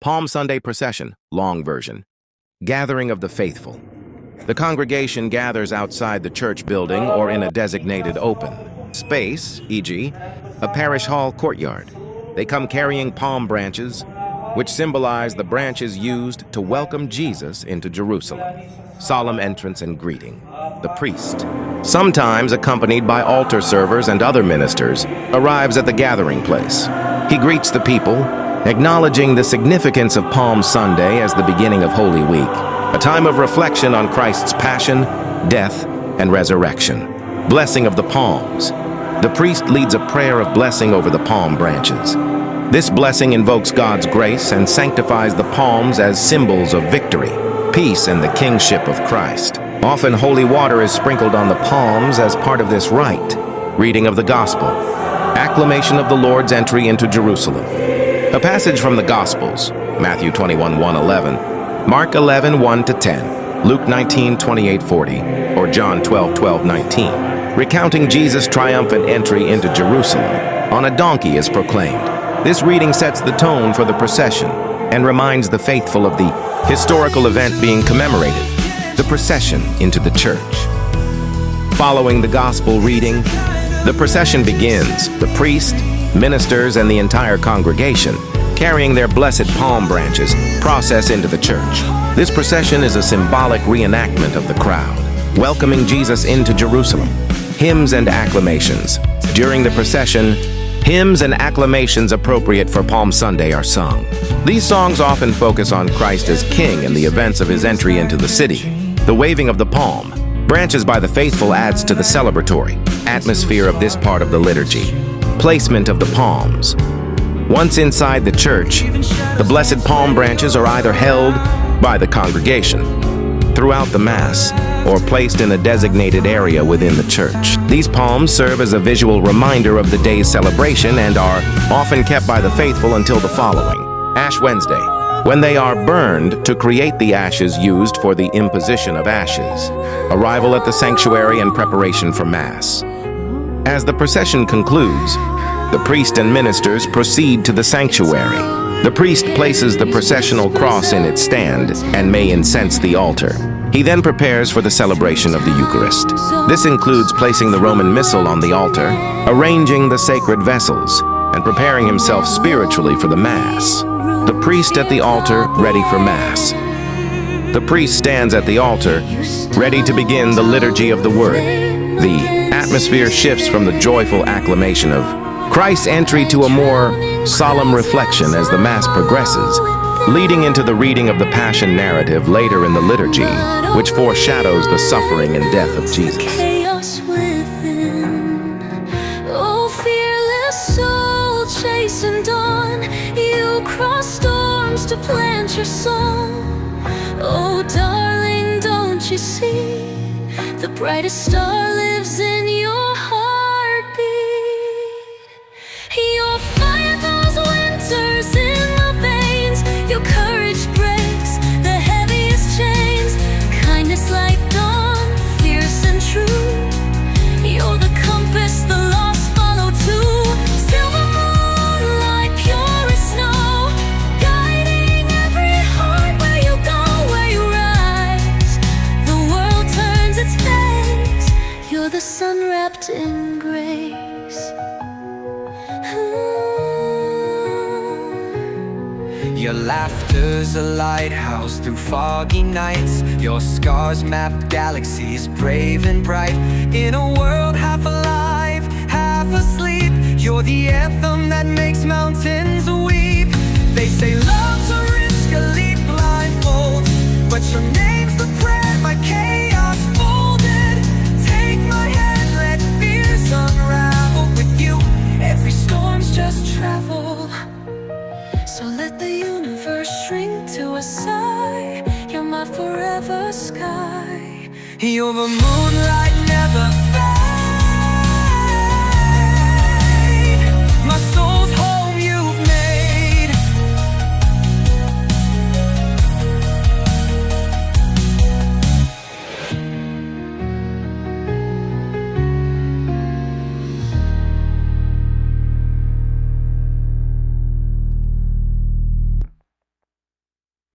Palm Sunday procession, long version. Gathering of the faithful. The congregation gathers outside the church building or in a designated open space, e.g., a parish hall courtyard. They come carrying palm branches, which symbolize the branches used to welcome Jesus into Jerusalem. Solemn entrance and greeting. The priest, sometimes accompanied by altar servers and other ministers, arrives at the gathering place. He greets the people, acknowledging the significance of Palm Sunday as the beginning of Holy Week, a time of reflection on Christ's passion, death, and resurrection. Blessing of the palms. The priest leads a prayer of blessing over the palm branches. This blessing invokes God's grace and sanctifies the palms as symbols of victory, peace, and the kingship of Christ. Often holy water is sprinkled on the palms as part of this rite. Reading of the Gospel. Acclamation of the Lord's entry into Jerusalem. A passage from the Gospels, Matthew 21:1-11, Mark 11:1-10, Luke 19:28-40, or John 12:12-19, recounting Jesus' triumphant entry into Jerusalem on a donkey is proclaimed. This reading sets the tone for the procession and reminds the faithful of the historical event being commemorated, the procession into the church. Following the Gospel reading, the procession begins. The priest, ministers, and the entire congregation, carrying their blessed palm branches, process into the church. This procession is a symbolic reenactment of the crowd, welcoming Jesus into Jerusalem. Hymns and acclamations. During the procession, hymns and acclamations appropriate for Palm Sunday are sung. These songs often focus on Christ as King and the events of his entry into the city. The waving of the palm branches by the faithful adds to the celebratory atmosphere of this part of the liturgy. Placement of the palms. Once inside the church, the blessed palm branches are either held by the congregation throughout the Mass or placed in a designated area within the church. These palms serve as a visual reminder of the day's celebration and are often kept by the faithful until the following, Ash Wednesday, when they are burned to create the ashes used for the imposition of ashes, arrival at the sanctuary, and preparation for Mass. As the procession concludes, the priest and ministers proceed to the sanctuary. The priest places the processional cross in its stand and may incense the altar. He then prepares for the celebration of the Eucharist. This includes placing the Roman Missal on the altar, arranging the sacred vessels, and preparing himself spiritually for the Mass. The priest at the altar, ready for Mass. The priest stands at the altar, ready to begin the liturgy of the Word. The atmosphere shifts from the joyful acclamation of Christ's entry to a more solemn reflection as the Mass progresses, leading into the reading of the Passion narrative later in the liturgy, which foreshadows the suffering and death of Jesus. Chaos within, oh fearless soul chasing dawn, you cross storms to plant your song. Oh darling, don't you see, the brightest star lives in your heartbeat. Your fire throws winters in my veins, your courage breaks the heaviest chains. Kindness like dawn, fierce and true, you're the compass the lost follow to. Silver moonlight, pure as snow, guiding every heart where you go, where you rise. The world turns its face, you're the sun wrapped in grace. Your laughter's a lighthouse through foggy nights. Your scars map galaxies brave and bright. In a world half alive, half asleep, you're the anthem that makes mountains weep. They say love's a risk, a leap blindfold, but your name's the prayer, my chaos folded. Take my hand, let fears unravel. With you, every storm's just travel. So let the universe shrink to a sigh. You're my forever sky. You're the moonlight never fades.